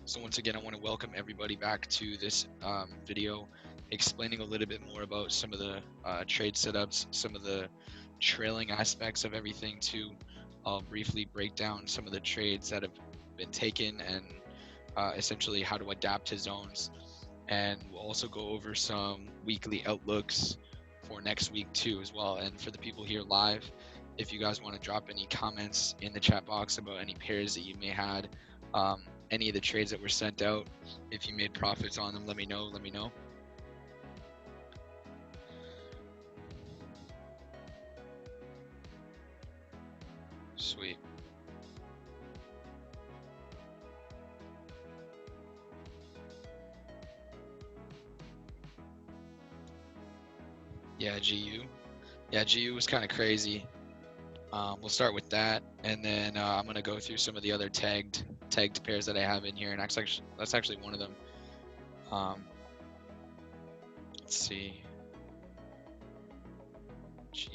So once again, I want to welcome everybody back to this video explaining a little bit more about some of the trade setups, some of the trailing aspects of everything too. I'll briefly break down some of the trades that have been taken and essentially how to adapt to zones. And we'll also go over some weekly outlooks for next week too as well. And for the people here live, if you guys want to drop any comments in the chat box about any pairs that you may had, any of the trades that were sent out, if you made profits on them, let me know. Sweet. Yeah, GU. Yeah, GU was kind of crazy. We'll start with that, and then I'm gonna go through some of the other tagged pairs that I have in here, and that's actually one of them. Let's see. GU.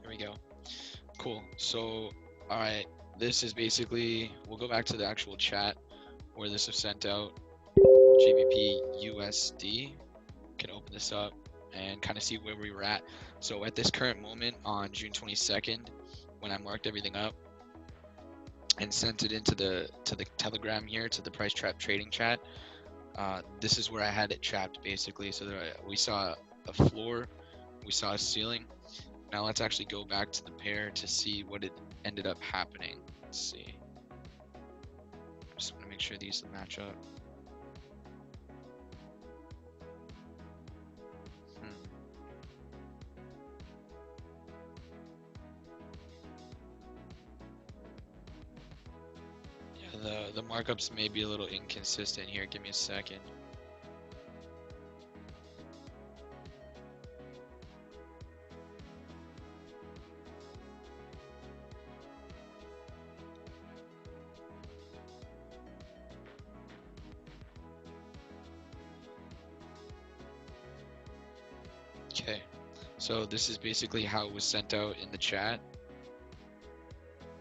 There we go. Cool. So, all right. This is basically. We'll go back to the actual chat where this was sent out. GBP USD. Can open this up and kind of see where we were at. So at this current moment on June 22nd, when I marked everything up and sent it into the Telegram here, to the price trap trading chat, this is where I had it trapped basically. So we saw a floor, we saw a ceiling. Now let's actually go back to the pair to see what it ended up happening. Let's see. Just want to make sure these match up. The markups may be a little inconsistent here. Give me a second. Okay, so this is basically how it was sent out in the chat.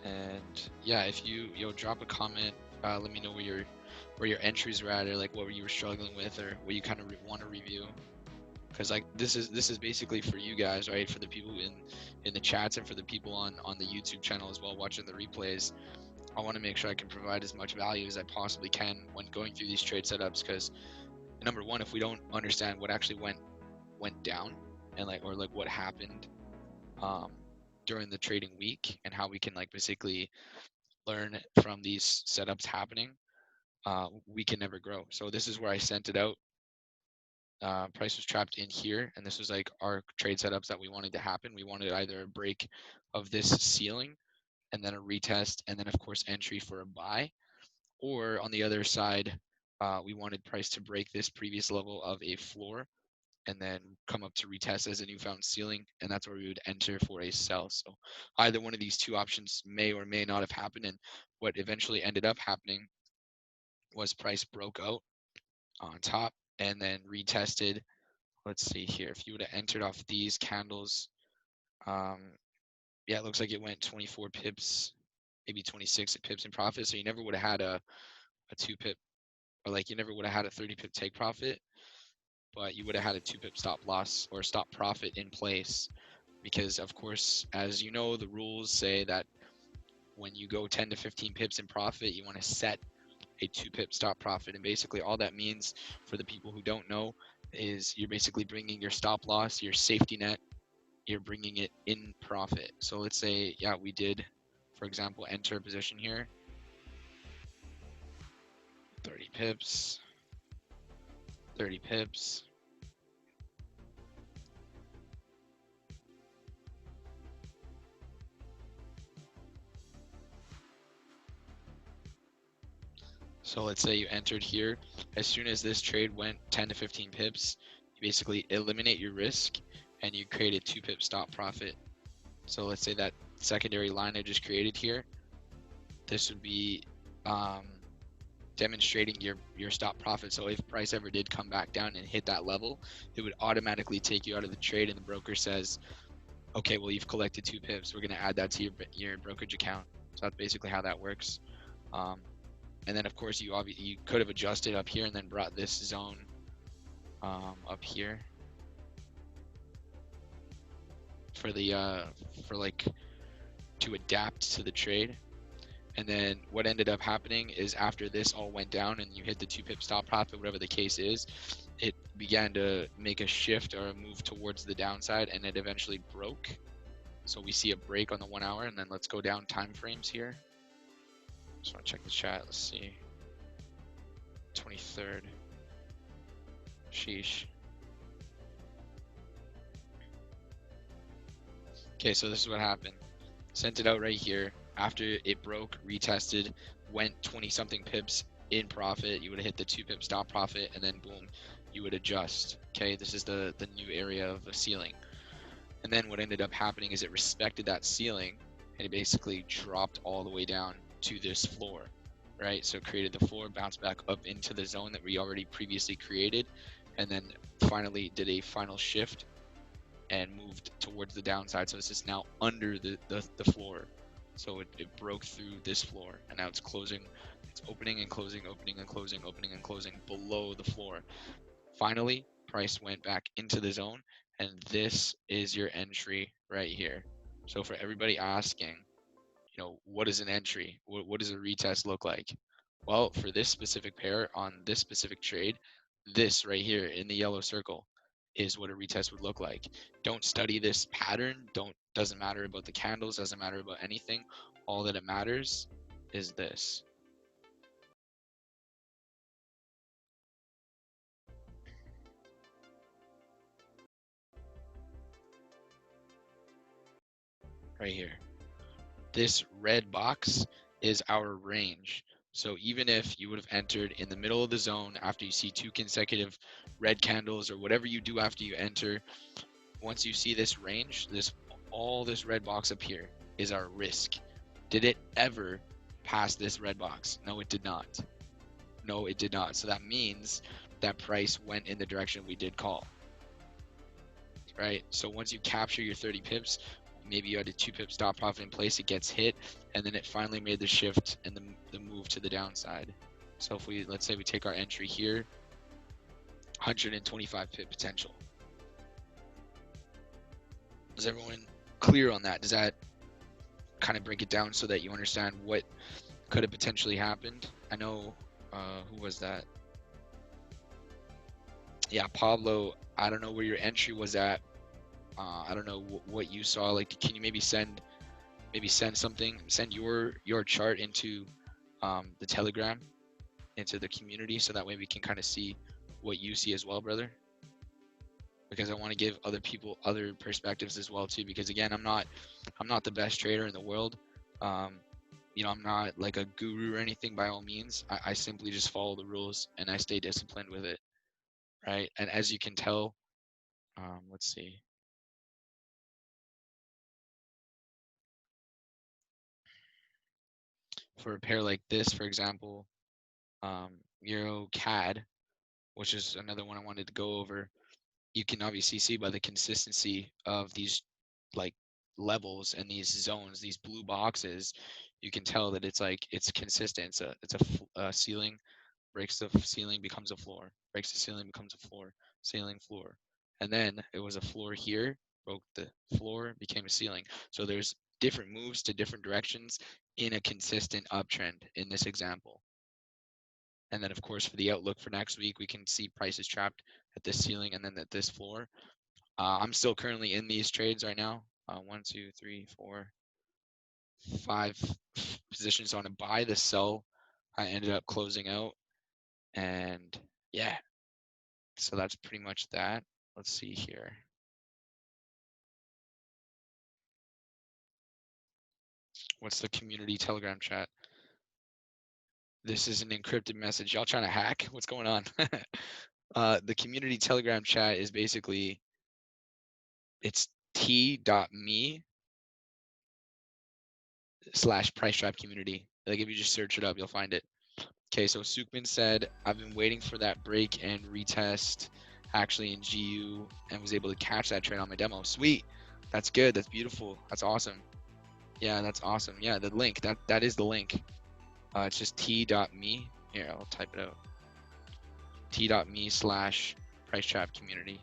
And yeah, if you drop a comment, let me know where your entries were at, or like what you were struggling with, or what you kind of want to review. Because like this is basically for you guys, right? For the people in the chats and for the people on the YouTube channel as well watching the replays. I want to make sure I can provide as much value as I possibly can when going through these trade setups. Because number one, if we don't understand what actually went down and or what happened during the trading week and how we can like basically learn from these setups happening, we can never grow. So this is where I sent it out. Price was trapped in here, and this was like our trade setups that we wanted to happen. We wanted either a break of this ceiling and then a retest, and then of course entry for a buy, or on the other side, we wanted price to break this previous level of a floor and then come up to retest as a newfound ceiling, and that's where we would enter for a sell. So either one of these two options may or may not have happened, and what eventually ended up happening was price broke out on top and then retested. Let's see here. If you would have entered off these candles, yeah, it looks like it went 24 pips, maybe 26 pips in profit. So you never would have had a 2 pip, or like you never would have had a 30 pip take profit, but you would have had a 2 pip stop loss or stop profit in place. Because of course, as you know, the rules say that when you go 10 to 15 pips in profit, you want to set a 2 pip stop profit. And basically all that means, for the people who don't know, is you're basically bringing your stop loss, your safety net, you're bringing it in profit. So let's say, yeah, we did, for example, enter a position here, 30 pips, 30 pips. So let's say you entered here. As soon as this trade went 10 to 15 pips, you basically eliminate your risk and you create a 2 pip stop profit. So let's say that secondary line I just created here, this would be demonstrating your stop profit. So if price ever did come back down and hit that level, it would automatically take you out of the trade, and the broker says, Okay, well, you've collected 2 pips. We're gonna add that to your brokerage account. So that's basically how that works. Um, and then of course you could have adjusted up here and then brought this zone up here for the for like to adapt to the trade. And then what ended up happening is after this all went down and you hit the 2 pip stop profit, whatever the case is, it began to make a shift or a move towards the downside, and it eventually broke. So we see a break on the 1 hour, and then let's go down time frames here. Just want to check the chat. Let's see. 23rd. Sheesh. Okay, so this is what happened. Sent it out right here. After it broke, retested, went 20 something pips in profit. You would have hit the 2 pip stop profit, and then boom, you would adjust. Okay, this is the new area of the ceiling. And then what ended up happening is it respected that ceiling, and it basically dropped all the way down to this floor, right? So it created the floor, bounced back up into the zone that we already previously created, and then finally did a final shift and moved towards the downside. So it's just now under the floor. So it broke through this floor, and now it's closing. It's opening and closing, opening and closing, opening and closing below the floor. Finally, price went back into the zone, and this is your entry right here. So for everybody asking, you know, what is an entry? What does a retest look like? Well, for this specific pair on this specific trade, this right here in the yellow circle is what a retest would look like. Don't study this pattern. Doesn't matter about the candles, doesn't matter about anything. All that it matters is this. Right here. This red box is our range. So even if you would have entered in the middle of the zone after you see 2 consecutive red candles or whatever you do after you enter, once you see this range, all this red box up here is our risk. Did it ever pass this red box? No, it did not. No, it did not. So that means that price went in the direction we did call. Right? So once you capture your 30 pips, maybe you had a 2 pip stop profit in place, it gets hit, and then it finally made the shift and the move to the downside. So if we, let's say we take our entry here, 125 pip potential. Is everyone clear on that? Does that kind of break it down so that you understand what could have potentially happened? I know, who was that? Yeah, Pablo, I don't know where your entry was at. I don't know what you saw. Like, can you maybe send something, send your chart into the Telegram, into the community, so that way we can kind of see what you see as well, brother? Because I want to give other people other perspectives as well too. Because again, I'm not the best trader in the world. You know, I'm not like a guru or anything by all means. I simply just follow the rules and I stay disciplined with it, right? And as you can tell, let's see. For a pair like this, for example, Euro CAD, which is another one I wanted to go over, you can obviously see by the consistency of these like levels and these zones, these blue boxes, you can tell that it's consistent. It's a ceiling, breaks the ceiling, becomes a floor, breaks the ceiling, becomes a floor, ceiling, floor. And then it was a floor here, broke the floor, became a ceiling. So there's different moves to different directions in a consistent uptrend in this example. And then of course for the outlook for next week, we can see prices trapped at this ceiling and then at this floor. I'm still currently in these trades right now. 1, 2, 3, 4, 5 positions on a buy. The sell I ended up closing out, and yeah, so that's pretty much that. Let's see here. What's the community Telegram chat? This is an encrypted message. Y'all trying to hack? What's going on? The community Telegram chat is basically, it's t.me/price trap community. Like if you just search it up, you'll find it. Okay, so Sukman said, I've been waiting for that break and retest actually in GU and was able to catch that trade on my demo. Sweet. That's good. That's beautiful. That's awesome. Yeah, that's awesome. Yeah, the link, that is the link. It's just t.me. Here, I'll type it out. t.me/price trap community.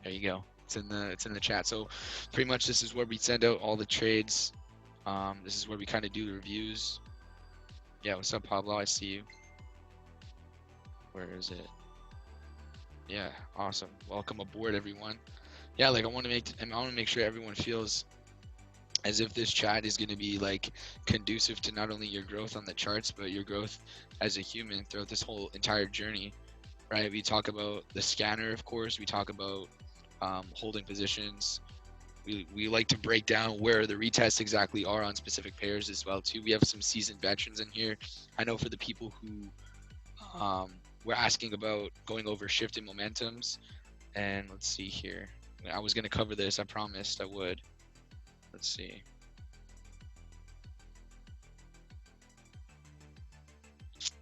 There you go. It's in the chat. So pretty much this is where we send out all the trades. This is where we kind of do the reviews. Yeah, what's up, Pablo? I see you. Where is it? Yeah, awesome. Welcome aboard, everyone. Yeah, like I want to make sure everyone feels as if this chat is going to be like conducive to not only your growth on the charts, but your growth as a human throughout this whole entire journey, right? We talk about the scanner, of course. We talk about holding positions. We like to break down where the retests exactly are on specific pairs as well too. We have some seasoned veterans in here. I know for the people who were asking about going over shifting momentums, and let's see here. I was going to cover this. I promised I would. Let's see.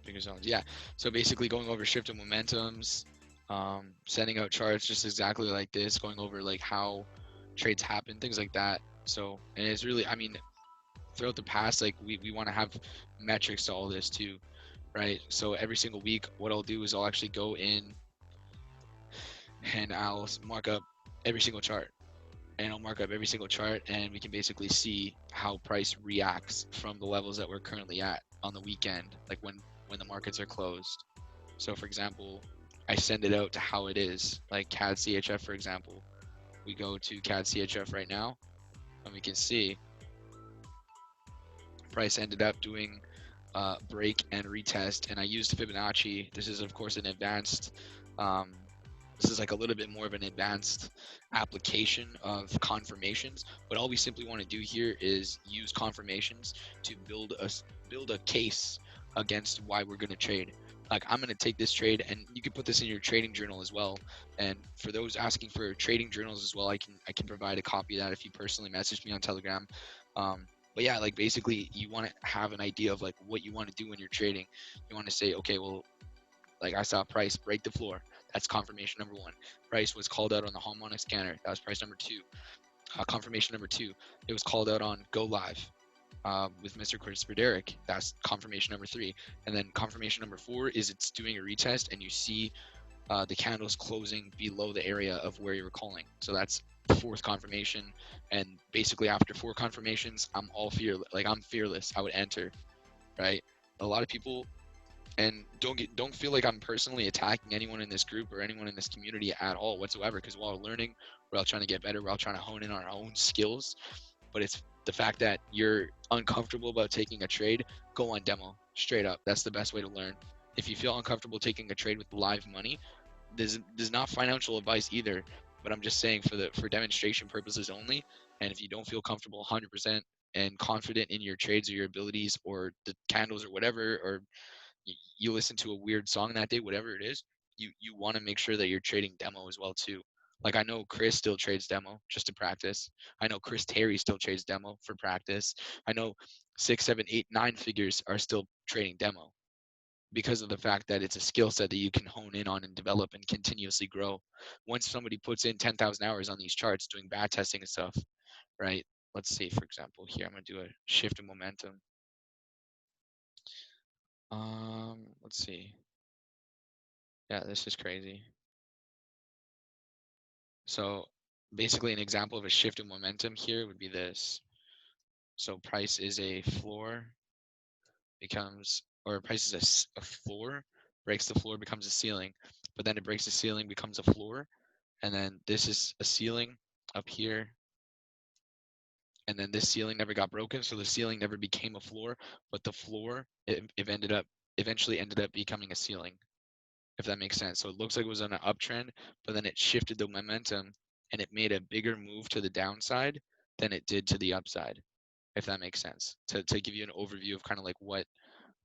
Bigger zones. Yeah. So basically going over shifting momentums, sending out charts just exactly like this, going over like how trades happen, things like that. So, and it's really, I mean, throughout the past, like we want to have metrics to all this too, right? So every single week, what I'll do is I'll actually go in and I'll mark up every single chart. And I'll mark up every single chart, and we can basically see how price reacts from the levels that we're currently at on the weekend, like when the markets are closed. So for example, I send it out to how it is, like CAD CHF, for example. We go to CAD CHF right now, and we can see price ended up doing break and retest, and I used Fibonacci. This is of course an advanced um, this is like a little bit more of an advanced application of confirmations, but all we simply want to do here is use confirmations to build a case against why we're going to trade. Like I'm going to take this trade, and you can put this in your trading journal as well. And for those asking for trading journals as well, I can provide a copy of that if you personally message me on Telegram. But yeah, like basically you want to have an idea of like what you want to do when you're trading. You want to say, okay, well, like I saw price break the floor. That's confirmation number one. Price was called out on the harmonic scanner. That was price number two. Confirmation number two. It was called out on Go Live with Mr. Christopher Derrick. That's confirmation number three. And then confirmation number four is it's doing a retest and you see the candles closing below the area of where you were calling. So that's fourth confirmation. And basically after four confirmations, I'm fearless. I would enter, right? A lot of people, and don't feel like I'm personally attacking anyone in this group or anyone in this community at all whatsoever, because we're all learning, we're all trying to get better, we're all trying to hone in on our own skills. But it's the fact that you're uncomfortable about taking a trade, go on demo straight up. That's the best way to learn. If you feel uncomfortable taking a trade with live money, there's not financial advice either, but I'm just saying for demonstration purposes only. And if you don't feel comfortable 100% and confident in your trades or your abilities or the candles or whatever, or you listen to a weird song that day, whatever it is, you want to make sure that you're trading demo as well too. Like I know Chris still trades demo just to practice. I know Chris Terry still trades demo for practice. I know 6, 7, 8, 9 figures are still trading demo because of the fact that it's a skill set that you can hone in on and develop and continuously grow. Once somebody puts in 10,000 hours on these charts doing back testing and stuff, right? Let's see, for example, here I'm gonna do a shift in momentum. Let's see. Yeah, this is crazy. So basically an example of a shift in momentum here would be this. So price is a floor, price is a floor, breaks the floor, becomes a ceiling, but then it breaks the ceiling, becomes a floor, and then this is a ceiling up here, and then this ceiling never got broken, so the ceiling never became a floor, but the floor eventually ended up becoming a ceiling, if that makes sense. So it looks like it was on an uptrend, but then it shifted the momentum and it made a bigger move to the downside than it did to the upside, if that makes sense. To give you an overview of kind of like what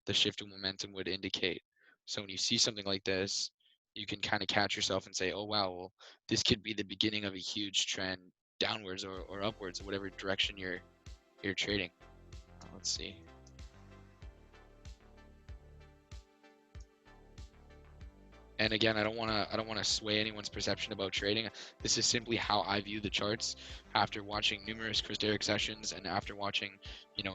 the shift in momentum would indicate. So when you see something like this, you can kind of catch yourself and say, oh, wow, well, this could be the beginning of a huge trend downwards or upwards, or whatever direction you're trading. Let's see. And again, I don't wanna sway anyone's perception about trading. This is simply how I view the charts after watching numerous Chris Derrick sessions and after watching,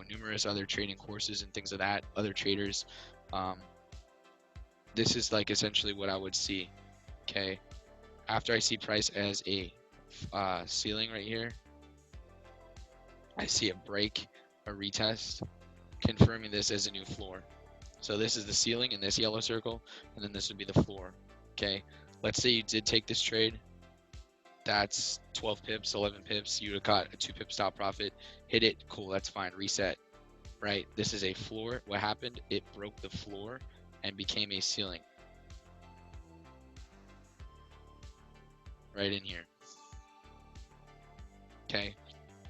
numerous other trading courses and things of that, other traders. Um, this is like essentially what I would see. Okay, after I see price as a ceiling right here, I see a break, a retest, confirming this as a new floor. So this is the ceiling in this yellow circle, and then this would be the floor. Okay, let's say you did take this trade. That's 12 pips, 11 pips. You would have got a 2 pip stop profit. Hit it, cool, that's fine. Reset, right? This is a floor. What happened? It broke the floor and became a ceiling right in here. Okay,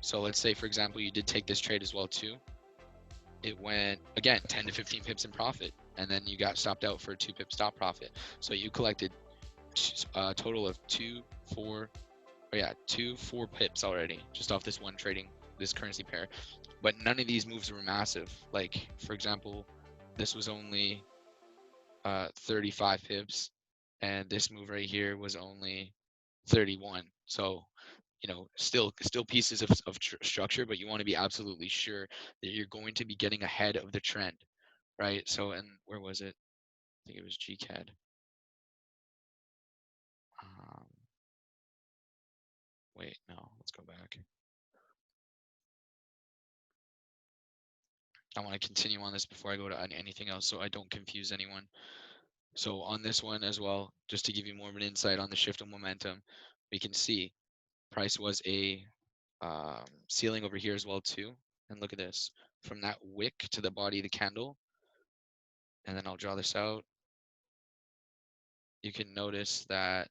so let's say, for example, you did take this trade as well too. It went, again, 10 to 15 pips in profit, and then you got stopped out for a 2 pip stop profit. So you collected a total of 4 pips already just off this one trading, this currency pair. But none of these moves were massive. Like, for example, this was only 35 pips, and this move right here was only 31. So, still pieces of structure, but you want to be absolutely sure that you're going to be getting ahead of the trend, right? So, and where was it? I think it was GCAD. Wait, no, let's go back. I want to continue on this before I go to anything else so I don't confuse anyone. So on this one as well, just to give you more of an insight on the shift of momentum, we can see price was a ceiling over here as well too. And look at this, from that wick to the body of the candle. And then I'll draw this out. You can notice that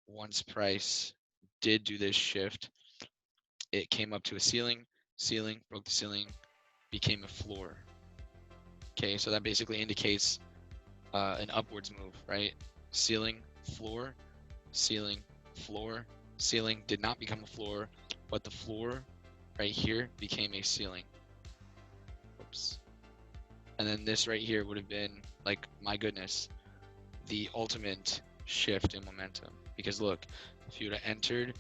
once price did do this shift, it came up to a ceiling, broke the ceiling, became a floor. Okay, so that basically indicates an upwards move, right? Ceiling, floor, ceiling, floor, ceiling did not become a floor, but the floor right here became a ceiling. Oops. And then this right here would have been, like, my goodness, the ultimate shift in momentum. Because look, if you would have entered,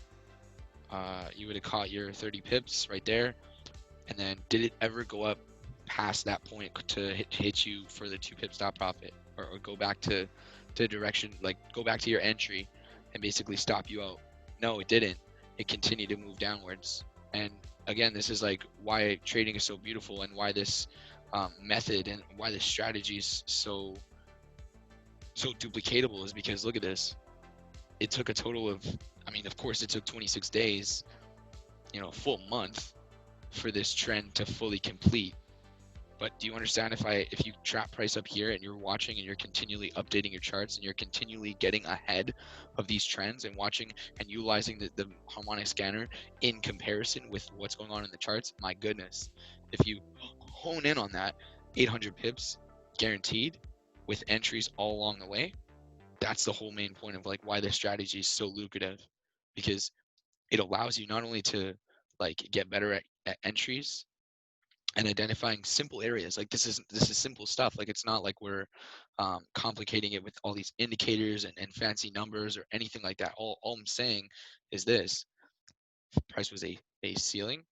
you would have caught your 30 pips right there. And then did it ever go up past that point to hit you for the 2 pip stop profit, or go back to direction, like go back to your entry and basically stop you out? No, it didn't. It continued to move downwards. And again, this is like why trading is so beautiful, and why this method and why this strategy is so duplicatable, is because look at this. It took a total of, I mean, of course it took 26 days, a full month for this trend to fully complete. But do you understand, if you trap price up here and you're watching and you're continually updating your charts and you're continually getting ahead of these trends and watching and utilizing the harmonic scanner in comparison with what's going on in the charts, my goodness, if you hone in on that, 800 pips guaranteed with entries all along the way, that's the whole main point of like why this strategy is so lucrative, because it allows you not only to like get better at entries and identifying simple areas. Like this is simple stuff. Like it's not like we're complicating it with all these indicators and fancy numbers or anything like that. All I'm saying is this: price was a ceiling,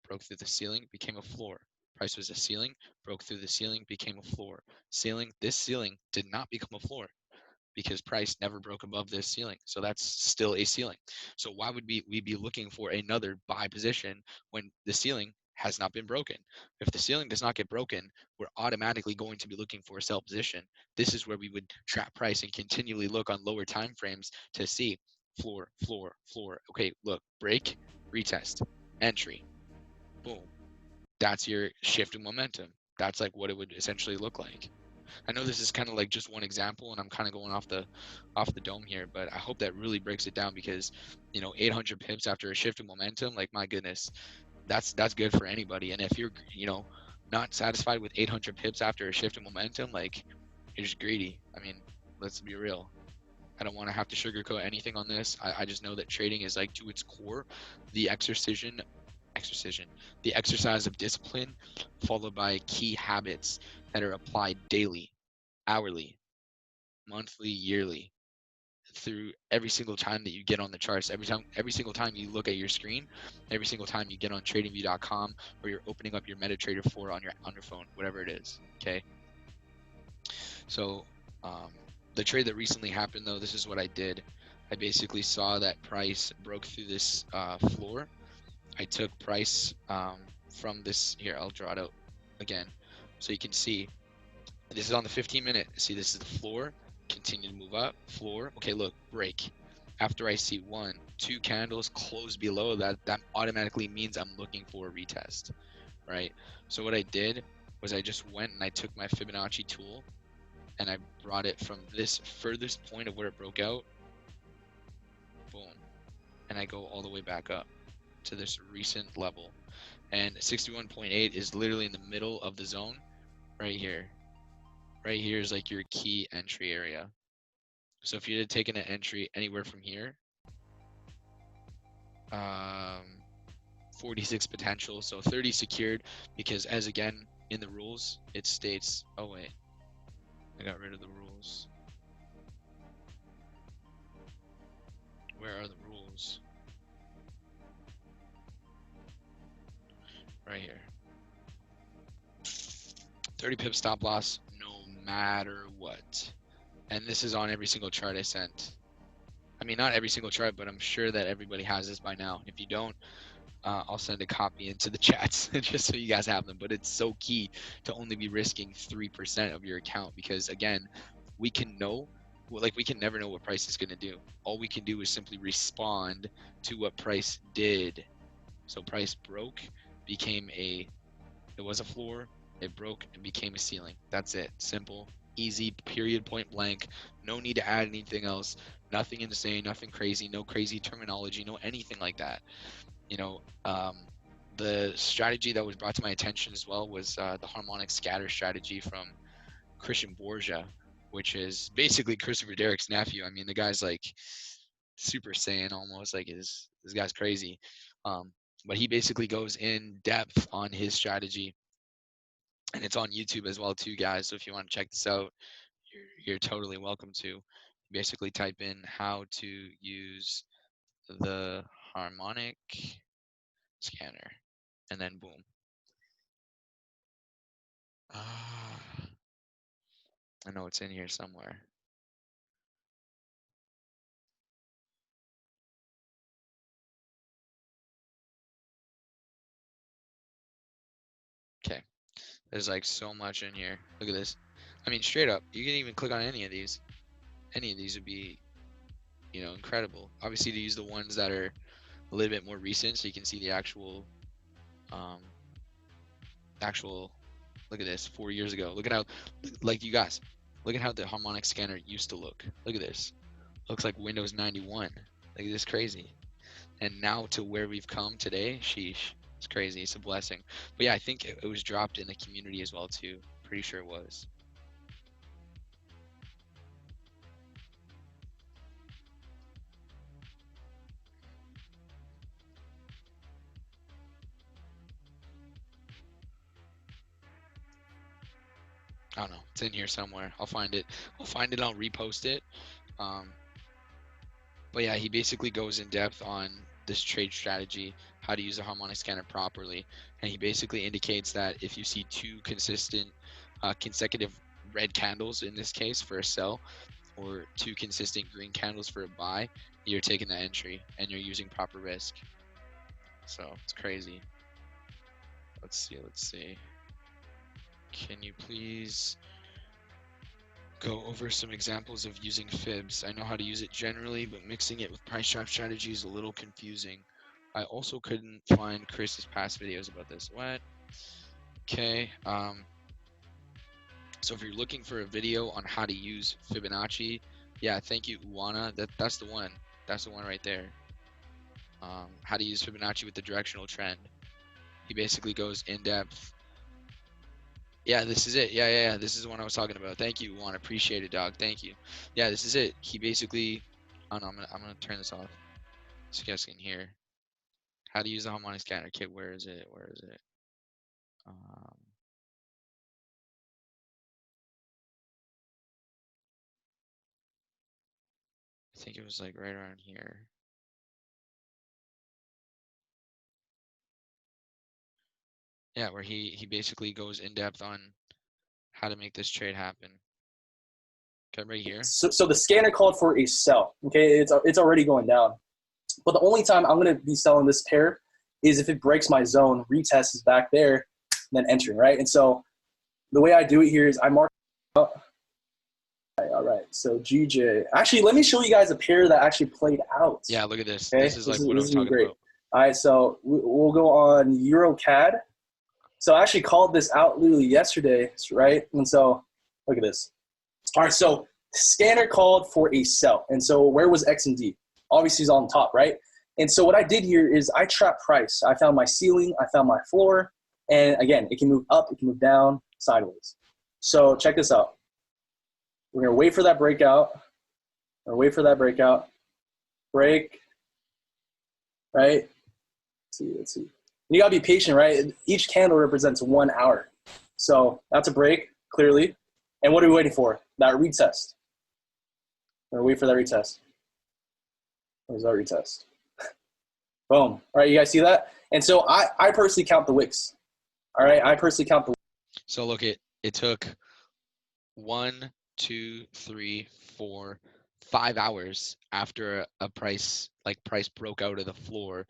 broke through the ceiling, became a floor. Price was a ceiling, broke through the ceiling, became a floor. This ceiling did not become a floor, because price never broke above this ceiling. So that's still a ceiling. So why would we be looking for another buy position when the ceiling has not been broken? If the ceiling does not get broken, we're automatically going to be looking for a sell position. This is where we would trap price and continually look on lower time frames to see floor, floor, floor. Okay, look, break, retest, entry, boom. That's your shift in momentum. That's like what it would essentially look like. I know this is kind of like just one example, and I'm kind of going off the dome here, but I hope that really breaks it down, because 800 pips after a shift in momentum, like my goodness, that's good for anybody. And if you're not satisfied with 800 pips after a shift in momentum, like you're just greedy. I mean, let's be real. I don't want to have to sugarcoat anything on this. I just know that trading is like, to its core, the exercise exercision. The exercise of discipline followed by key habits that are applied daily, hourly, monthly, yearly, through every single time that you get on the charts, every single time you look at your screen, every single time you get on tradingview.com, or you're opening up your MetaTrader 4 on your phone, whatever it is. Okay. So the trade that recently happened, though, this is what I did. I basically saw that price broke through this floor. I took price from this. Here, I'll draw it out again so you can see. This is on the 15-minute. See, this is the floor. Continue to move up. Floor. Okay, look, break. After I see 1, 2 candles close below that, that automatically means I'm looking for a retest, right? So what I did was I just went and I took my Fibonacci tool and I brought it from this furthest point of where it broke out, boom, and I go all the way back up to this recent level. And 61.8 is literally in the middle of the zone right here. Right here is like your key entry area. So if you had taken an entry anywhere from here, 46 potential, so 30 secured, because as again in the rules it states, oh wait, I got rid of the rules. Where are the rules? Right here. 30 pip stop loss no matter what. And this is on every single chart I sent. I mean, not every single chart, but I'm sure that everybody has this by now. If you don't, I'll send a copy into the chats just so you guys have them. But it's so key to only be risking 3% of your account, because again, we can know, like we can never know what price is going to do. All we can do is simply respond to what price did. So price broke, became a, it was a floor, it broke and became a ceiling. That's it. Simple, easy, period, point blank. No need to add anything else. Nothing insane, nothing crazy, no crazy terminology, no anything like that. You know, the strategy that was brought to my attention as well was the harmonic scatter strategy from Christian Borgia, which is basically Christopher Derrick's nephew. I mean, the guy's like Super Saiyan almost, like this guy's crazy. But he basically goes in depth on his strategy, and it's on YouTube as well too, guys. So if you want to check this out, you're totally welcome to. Basically type in how to use the harmonic scanner, and then boom. I know it's in here somewhere. Okay, there's like so much in here. Look at this. I mean, straight up, you can even click on any of these. Any of these would be, you know, incredible. Obviously, to use the ones that are a little bit more recent, so you can see the actual, look at this, 4 years ago. Look at how, like you guys, look at how the harmonic scanner used to look. Look at this. Looks like Windows 91. Like, this crazy. And now to where we've come today, sheesh, it's crazy. It's a blessing. But yeah, I think it was dropped in the community as well too. Pretty sure it was. I don't know. It's in here somewhere. I'll find it. I'll find it. I'll repost it. But yeah, he basically goes in depth on this trade strategy, how to use a harmonic scanner properly, and he basically indicates that if you see 2 consistent, consecutive red candles in this case for a sell, or 2 consistent green candles for a buy, you're taking the entry and you're using proper risk. So it's crazy. Let's see. Let's see. Can you please go over some examples of using fibs? I know how to use it generally, but mixing it with price trap strategy is a little confusing. I also couldn't find Chris's past videos about this. What? Okay. So if you're looking for a video on how to use Fibonacci, yeah, thank you, Uwana. That's the one. That's the one right there. How to use Fibonacci with the directional trend. He basically goes in depth. Yeah, this is it. Yeah. This is the one I was talking about. Thank you, Uwana. Appreciate it, dog. Thank you. Yeah, this is it. He basically. Oh no, I'm gonna turn this off so you guys can hear. How to use the harmonic scanner kit? Where is it? Where is it? I think it was like right around here. Yeah, where he basically goes in depth on how to make this trade happen. Okay, right here. So the scanner called for a sell. Okay, it's already going down. But the only time I'm going to be selling this pair is if it breaks my zone, retest is back there, then entering, right? And so the way I do it here is I mark out. All right, so GJ. Actually, let me show you guys a pair that actually played out. Yeah, look at this. Okay? This is like what I'm talking great. about. All right, so we'll go on EuroCAD. So I actually called this out literally yesterday, right? And so look at this. All right, so scanner called for a sell. And so where was X and D? Obviously it's on top, right? And so what I did here is I trapped price. I found my ceiling, I found my floor, and again, it can move up, it can move down, sideways. So check this out. We're gonna wait for that breakout. We're gonna wait for that breakout. Break, right? Let's see. You gotta be patient, right? Each candle represents 1 hour. So that's a break, clearly. And what are we waiting for? That retest. We're gonna wait for that retest. Where's that retest? Boom. All right, you guys see that? And so I personally count the wicks. All right, I personally count the. So look, it took 1, 2, 3, 4, 5 hours after a price broke out of the floor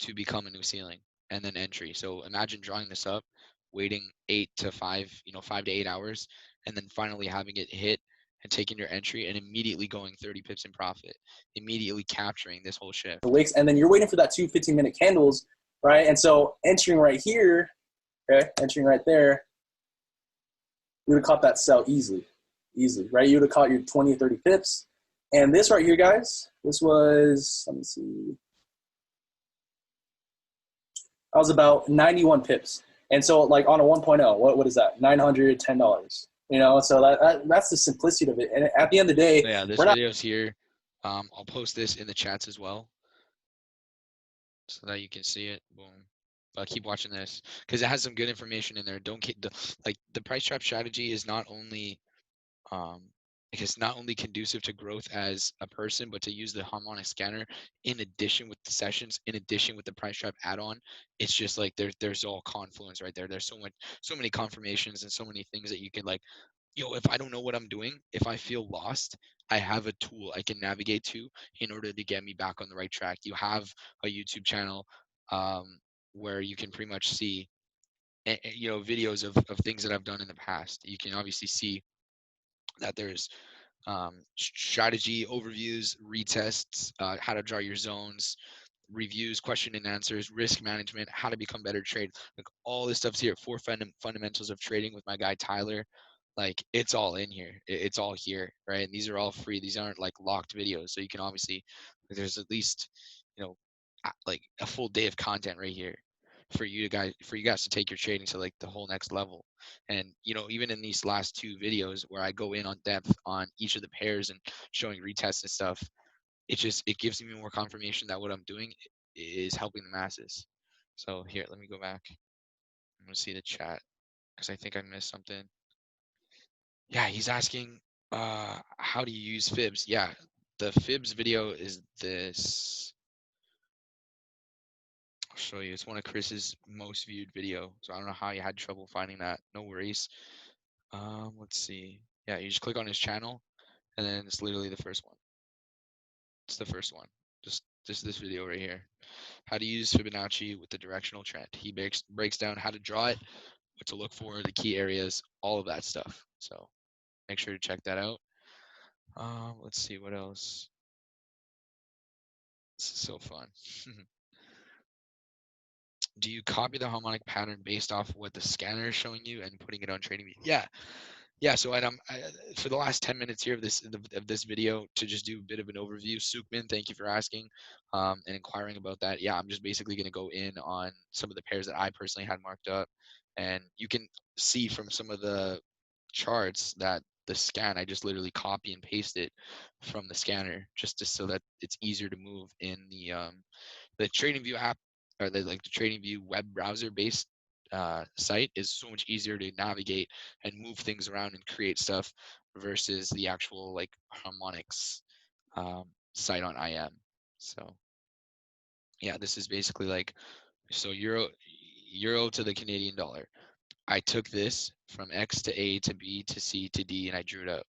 to become a new ceiling and then entry. So imagine drawing this up, waiting 8 to 5, 5 to 8 hours, and then finally having it hit and taking your entry and immediately going 30 pips in profit, immediately capturing this whole shift. The wicks, and then you're waiting for that 2 15-minute candles, right? And so entering right here, okay, entering right there, you would have caught that sell easily, right? You would have caught your 20 or 30 pips. And this right here, guys, this was, let me see, that was about 91 pips. And so like on a 1.0, what is that? $910. You know, so that's the simplicity of it. And at the end of the day, So yeah, this video's here. I'll post this in the chats as well so that you can see it. Boom. Keep watching this because it has some good information in there. Don't keep the price trap strategy is not only it's not only conducive to growth as a person, but to use the harmonic scanner in addition with the sessions, in addition with the price trap add-on. It's just like there's all confluence right there. There's so many confirmations and so many things that you can like. If I don't know what I'm doing, if I feel lost, I have a tool I can navigate to in order to get me back on the right track. You have a YouTube channel where you can pretty much see, videos of things that I've done in the past. You can obviously see that there's strategy overviews, retests, how to draw your zones, reviews, question and answers, risk management, how to become better trade. Like all this stuff's here. 4 fundamentals of trading with my guy Tyler. Like it's all in here. It's all here, right? And these are all free. These aren't like locked videos, so you can obviously there's at least like a full day of content right here for you guys to take your trading to like the whole next level. And even in these last 2 videos where I go in on depth on each of the pairs and showing retests and stuff, it gives me more confirmation that what I'm doing is helping the masses. So here, let me go back. I'm gonna see the chat because I think I missed something. Yeah, he's asking how do you use fibs? Yeah, the fibs video is this. I'll show you. It's one of Chris's most viewed video. So I don't know how you had trouble finding that. No worries. Let's see. Yeah, you just click on his channel and then it's literally the first one. It's the first one. Just this video right here. How to use Fibonacci with the directional trend. He breaks down how to draw it, what to look for, the key areas, all of that stuff. So make sure to check that out. Let's see what else. This is so fun. Do you copy the harmonic pattern based off what the scanner is showing you and putting it on TradingView? Yeah. So for the last 10 minutes here of this video, to just do a bit of an overview, Sukman, thank you for asking and inquiring about that. Yeah, I'm just basically going to go in on some of the pairs that I personally had marked up, and you can see from some of the charts that the scan, I just literally copy and paste it from the scanner so that it's easier to move in the TradingView app. or the TradingView web browser based site is so much easier to navigate and move things around and create stuff versus the actual like harmonics site on IM. So yeah, this is basically like, so euro to the Canadian dollar. I took this from X to A to B to C to D and I drew it out.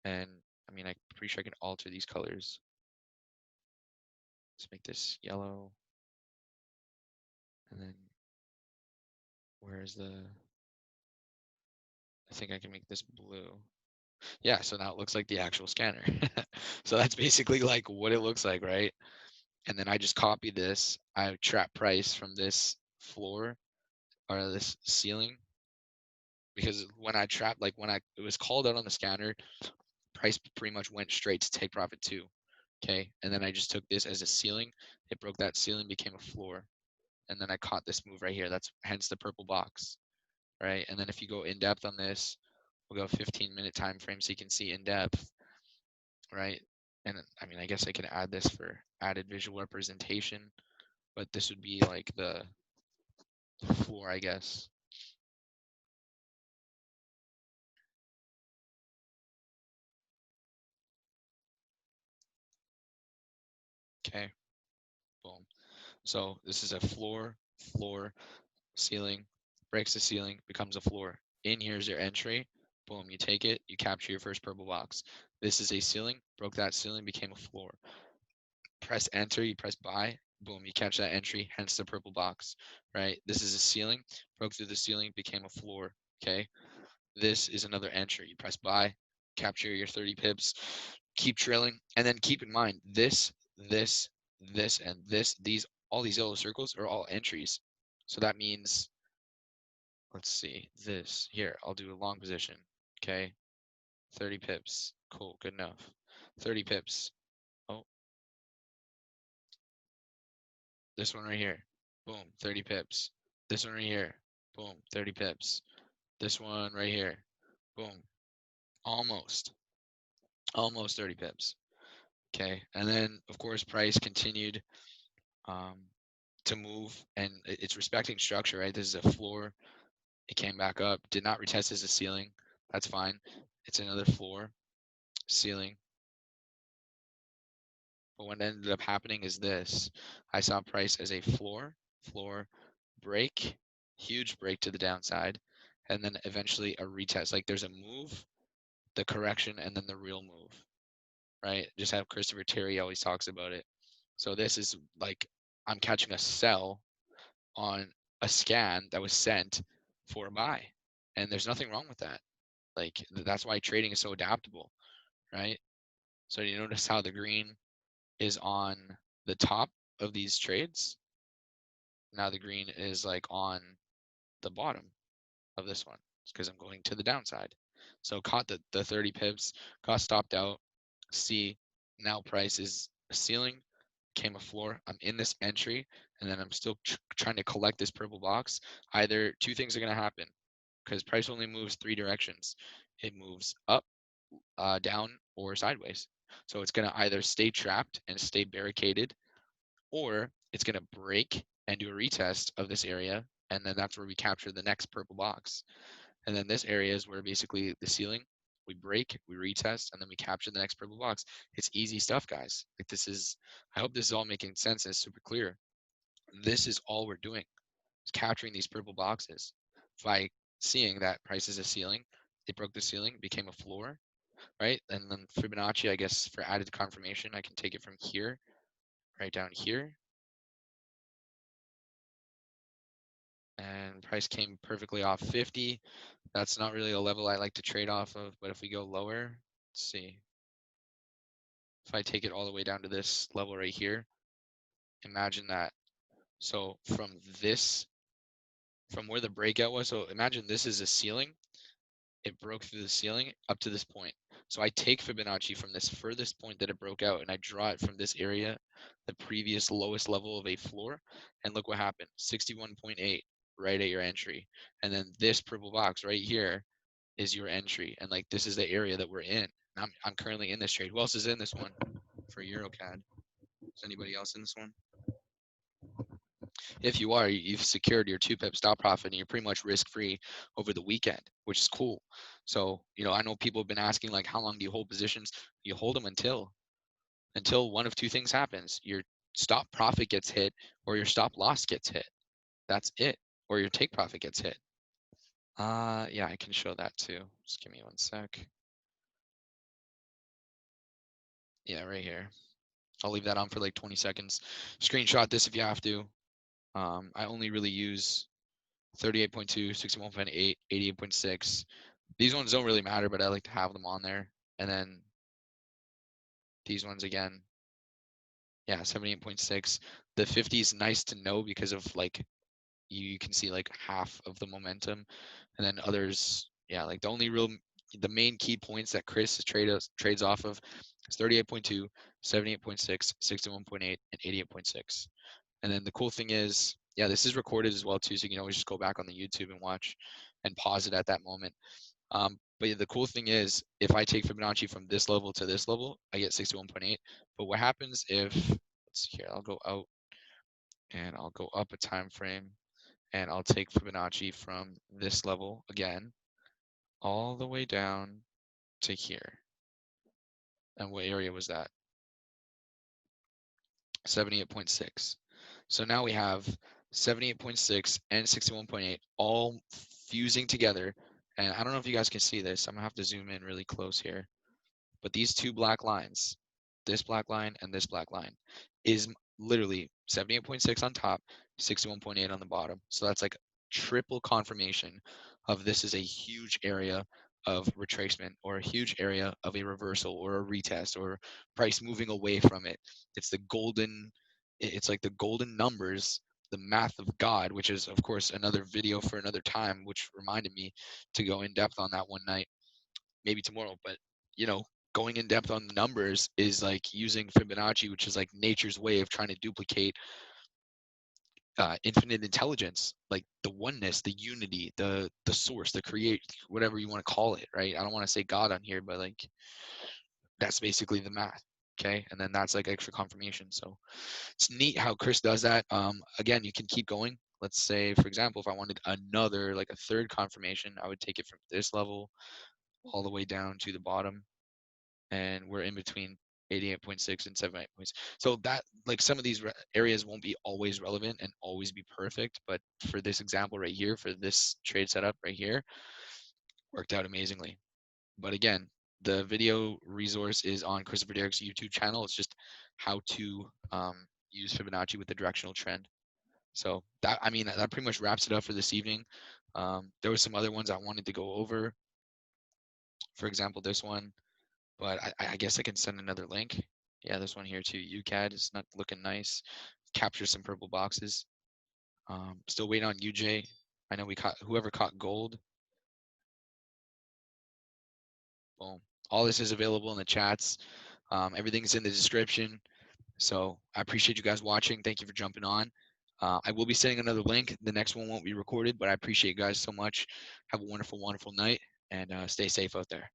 And I mean, I'm pretty sure I can alter these colors. Let's make this yellow. And then where's the, I think I can make this blue. Yeah, so now it looks like the actual scanner. So that's basically like what it looks like, right? And then I just copy this. I trap price from this floor or this ceiling, because when I trapped, like when it was called out on the scanner, price pretty much went straight to take profit too. Okay, and then I just took this as a ceiling. It broke that ceiling, became a floor, and then I caught this move right here. That's hence the purple box, right? And then if you go in depth on this, we'll go 15-minute time frame so you can see in depth, right? And I mean, I guess I could add this for added visual representation, but this would be like the floor, I guess. Okay, boom. So this is a floor, floor, ceiling, breaks the ceiling, becomes a floor. In here's your entry. Boom, you take it, you capture your first purple box. This is a ceiling, broke that ceiling, became a floor. Press enter, you press buy, boom, you catch that entry, hence the purple box, right? This is a ceiling, broke through the ceiling, became a floor, okay? This is another entry. You press buy, capture your 30 pips, keep trailing, and then keep in mind this, and these, all these yellow circles are all entries. So that means, let's see, this here, I'll do a long position, okay? 30 pips, cool, good enough. 30 pips. Oh, this one right here, boom, 30 pips. This one right here, boom, 30 pips. This one right here, boom, almost 30 pips. Okay, and then of course price continued um, to move, and it's respecting structure, right? This is a floor. It came back up, did not retest as a ceiling. That's fine. It's another floor, ceiling. But what ended up happening is this. I saw price as a floor, break, huge break to the downside, and then eventually a retest. Like there's a move, the correction, and then the real move, right? Just how Christopher Terry always talks about it. So this is like I'm catching a sell on a scan that was sent for a buy. And there's nothing wrong with that. Like that's why trading is so adaptable, right? So you notice how the green is on the top of these trades. Now the green is like on the bottom of this one. It's because I'm going to the downside. So caught the 30 pips, got stopped out. See, now price is a ceiling, came a floor. I'm in this entry, and then I'm still trying to collect this purple box. Either two things are going to happen, because price only moves three directions. It moves up, down, or sideways. So it's going to either stay trapped and stay barricaded, or it's going to break and do a retest of this area, and then that's where we capture the next purple box. And then this area is where basically the ceiling, we break, we retest, and then we capture the next purple box. It's easy stuff, guys. Like this is, I hope this is all making sense and it's super clear. This is all we're doing, is capturing these purple boxes by seeing that price is a ceiling. It broke the ceiling, became a floor, right? And then Fibonacci, I guess for added confirmation, I can take it from here, right down here. And price came perfectly off 50. That's not really a level I like to trade off of, but if we go lower, let's see. If I take it all the way down to this level right here, imagine that. So from where the breakout was, so imagine this is a ceiling. It broke through the ceiling up to this point. So I take Fibonacci from this furthest point that it broke out, and I draw it from this area, the previous lowest level of a floor, and look what happened, 61.8, right at your entry. And then this purple box right here is your entry. And like this is the area that we're in. I'm currently in this trade. Who else is in this one for EuroCAD? Is anybody else in this one? If you are, you've secured your 2 pip stop profit and you're pretty much risk free over the weekend, which is cool. So, I know people have been asking like, how long do you hold positions? You hold them until one of two things happens. Your stop profit gets hit or your stop loss gets hit. That's it. Or your take profit gets hit. Yeah, I can show that too. Just give me one sec. Yeah, right here. I'll leave that on for like 20 seconds. Screenshot this if you have to. I only really use 38.2, 61.8, 88.6. These ones don't really matter, but I like to have them on there. And then these ones again, yeah, 78.6. The 50 is nice to know because of like you can see like half of the momentum, and then others, yeah, like the main key points that Chris trades off of is 38.2, 78.6, 61.8, and 88.6. And then the cool thing is, yeah, this is recorded as well too, so you can always just go back on the YouTube and watch and pause it at that moment. But yeah, the cool thing is, if I take Fibonacci from this level to this level, I get 61.8. But what happens if, let's see here, I'll go out and I'll go up a time frame and I'll take Fibonacci from this level again, all the way down to here. And what area was that? 78.6. So now we have 78.6 and 61.8 all fusing together. And I don't know if you guys can see this. I'm gonna have to zoom in really close here. But these two black lines, this black line and this black line, is literally 78.6 on top, 61.8 on the bottom. So that's like triple confirmation of this is a huge area of retracement or a huge area of a reversal or a retest or price moving away from it. It's like the golden numbers, the math of God, which is of course another video for another time, which reminded me to go in depth on that one night, maybe tomorrow. But going in depth on the numbers is like using Fibonacci, which is like nature's way of trying to duplicate infinite intelligence, like the oneness, the unity, the source, the create, whatever you want to call it, right? I don't want to say God on here, but like that's basically the math. Okay, and then that's like extra confirmation. So it's neat how Chris does that. Again, you can keep going. Let's say, for example, if I wanted another, like a third confirmation, I would take it from this level all the way down to the bottom, and we're in between 88.6 and 78 points. So that, like, some of these areas won't be always relevant and always be perfect, but for this example right here, for this trade setup right here, worked out amazingly. But again, the video resource is on Christopher Derrick's YouTube channel. It's just how to use Fibonacci with the directional trend. So that, I mean, that pretty much wraps it up for this evening. There were some other ones I wanted to go over. For example, this one, but I guess I can send another link. Yeah, this one here too. UCAD is not looking nice. Capture some purple boxes. Still waiting on UJ. I know we caught whoever caught gold. Boom. All this is available in the chats. Everything's in the description. So I appreciate you guys watching. Thank you for jumping on. I will be sending another link. The next one won't be recorded, but I appreciate you guys so much. Have a wonderful, wonderful night, and stay safe out there.